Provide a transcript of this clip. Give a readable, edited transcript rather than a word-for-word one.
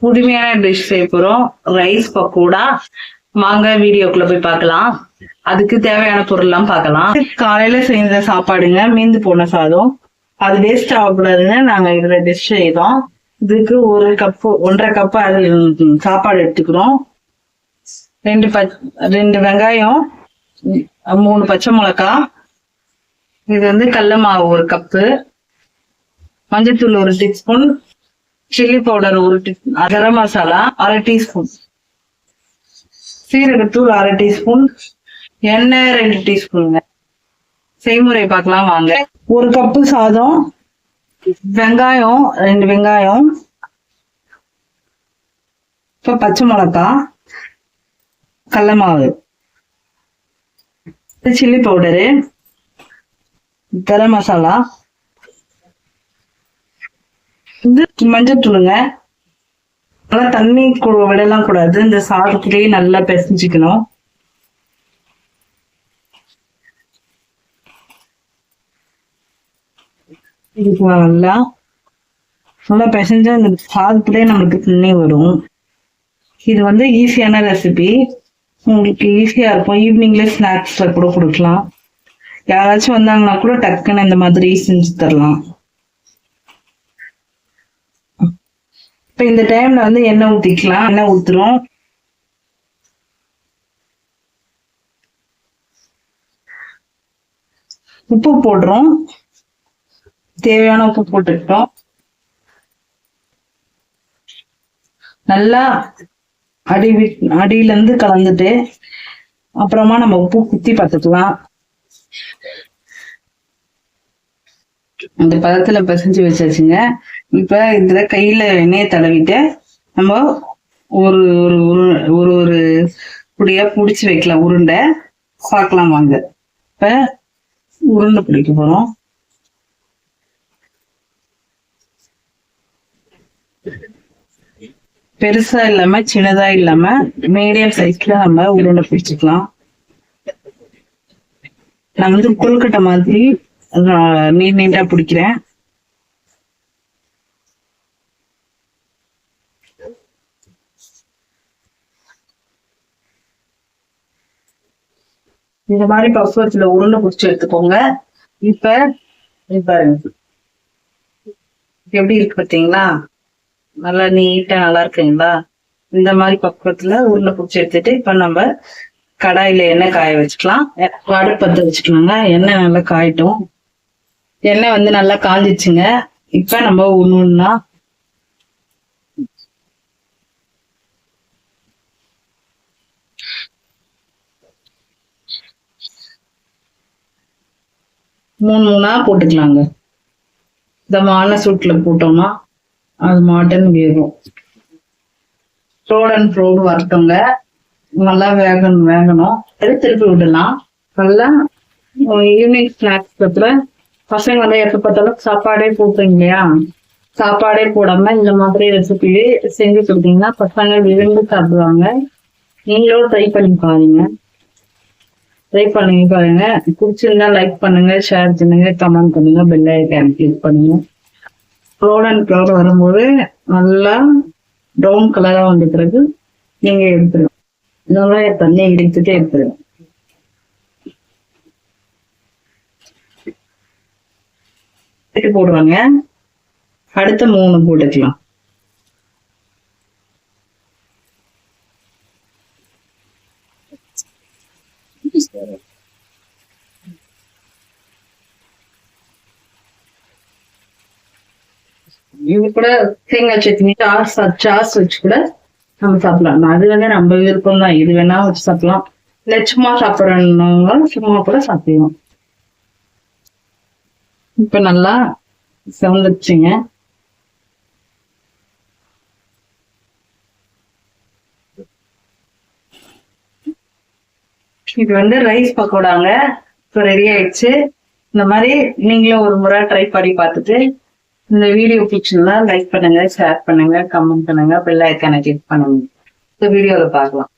புதுமையான டிஷ் செய்ய போறோம். ரைஸ் பக்கோடா. வாங்க வீடியோக்குள்ள போய் பார்க்கலாம். அதுக்கு தேவையான பொருள் எல்லாம் பார்க்கலாம். காலையில செஞ்ச சாப்பாடுங்க, மீந்து போன சாதம். அது வேஸ்ட் ஆகக்கூடாதுன்னு நாங்க இதுல டிஷ் செய்தோம். இதுக்கு 1.5 கப் சாப்பாடு எடுத்துக்கிறோம். 2 வெங்காயம், 3 பச்சை மிளகாய். இது வந்து கடல மாவு 1 கப்பு, மஞ்சத்தூள் 1 teaspoon, chilli powder 1 teaspoon, garam masala 1/2 teaspoon, சீரகத்தூள் 1/2 டீஸ்பூன், எண்ணெய் 2 டீஸ்பூனுங்க. செய்முறை பார்க்கலாம் வாங்க. 1 கப்பு சாதம், வெங்காயம் 2 வெங்காயம், இப்ப பச்சை மிளகாய், கடல மாவு, சில்லி பவுடரு, கரம் மசாலா, இது மஞ்சத்தூளுங்க. நல்லா தண்ணி விடலாம் கூடாது, இந்த சாதத்திலேயே நல்லா பிசைஞ்சுக்கணும். நல்லா நல்லா பிசைஞ்சா இந்த சாதத்திலேயே நம்மளுக்கு தண்ணி வரும். இது வந்து ஈஸியான ரெசிபி, உங்களுக்கு ஈஸியா இருக்கும். ஈவினிங்ல ஸ்நாக்ஸ்ல கூட கொடுக்கலாம். யாராச்சும் வந்தாங்கன்னா கூட டக்குன்னு இந்த மாதிரி செஞ்சு தரலாம். இப்ப இந்த டைம்ல வந்து எண்ணெய் ஊத்திக்கலாம். எண்ணெய் ஊத்துறோம். உப்பு போடுறோம். தேவையான உப்பு போட்டுக்கிட்டோம். நல்லா அடியில இருந்து கலந்துட்டு அப்புறமா நம்ம உப்பு குத்தி பார்த்துக்கலாம். அந்த பதத்துல பிசைஞ்சு வச்சாச்சுங்க. இப்ப இதுல கையில எண்ணெயை தடவிட்டு நம்ம ஒரு ஒரு ஒரு புடியா புடிச்சு வைக்கலாம். உருண்டை பார்க்கலாம் வாங்க. இப்ப உருண்டை பிடிக்க போறோம். பெருசா இல்லாம சின்னதா இல்லாம மீடியம் சைஸ்ல நம்ம உருண்டை பிடிச்சுக்கலாம். நான் வந்து கொழுக்கட்டை மாதிரி நீட்டா பிடிக்கிறேன். இந்த மாதிரி பக்குவத்துல உருண்டை பிடிச்சி எடுத்துக்கோங்க. இப்ப பாருங்க எப்படி இருக்கு பார்த்தீங்களா? நல்லா நீட்டா நல்லா இருக்குங்களா? இந்த மாதிரி பக்குவத்துல உருண்டை பிடிச்சி எடுத்துட்டு இப்ப நம்ம கடாயில எண்ணெய் காய வச்சுக்கலாம். அடுப்பத்த வச்சுக்கலாங்க. எண்ணெய் நல்லா காயட்டும். எண்ணெய் வந்து நல்லா காஞ்சிச்சுங்க. இப்ப நம்ம ஒண்ணுன்னா மூணா போட்டுக்கலாங்க. இந்த மான சூட்ல போட்டோம்னா அது மாட்டன் வேகும். ரோட் அண்ட் ரோடு வரட்டுங்க. நல்லா வேகணும். திருப்பி விடலாம். நல்லா ஈவினிங் ஸ்நாக்ஸ் பத்திர பசங்க வந்து எப்ப பார்த்தாலும் சாப்பாடே போட்டுறீங்க இல்லையா? சாப்பாடே போடாம இந்த மாதிரி ரெசிபி செஞ்சு கொடுத்தீங்கன்னா பசங்க விரும்பி சாப்பிடுவாங்க. நீங்களும் ட்ரை பண்ணி பாருங்க. பிடிச்சிருந்தா லைக் பண்ணுங்க, ஷேர் பண்ணுங்க, கமெண்ட் பண்ணுங்க, பெல் ஐகான் கிளிக் பண்ணுங்க. ரோட் அண்ட் க்ளவுட் வரும்போது நல்லா ப்ரௌன் கலரா வந்த பிறகு நீங்க எடுத்துருங்க. நல்லா தண்ணி எடுத்துட்டே எடுத்துருங்க. போடுவாங்க. அடுத்த 3 போட்டுக்கலாம். இது கூட தேங்காய் சட்னி சாஸ் வச்சு கூட நம்ம சாப்பிடலாம். அது வந்து நம்ம விருப்பம் தான். இது வேணா வச்சு சாப்பிடலாம். இல்லை சும்மா சாப்பிடணும், சும்மா கூட சாப்பிடலாம். இப்ப நல்லா செவந்துச்சுங்க. இது வந்து ரைஸ் பக்கோடாங்க. இப்ப ரெடி ஆயிடுச்சு. இந்த மாதிரி நீங்களும் ஒரு முறை ட்ரை பண்ணி பார்த்துட்டு இந்த வீடியோ பிடிச்சிருந்தா லைக் பண்ணுங்க, ஷேர் பண்ணுங்க, கமெண்ட் பண்ணுங்க, பெல் ஐகானை கிளிக் பண்ணுங்க. இந்த வீடியோல பார்க்கலாம்.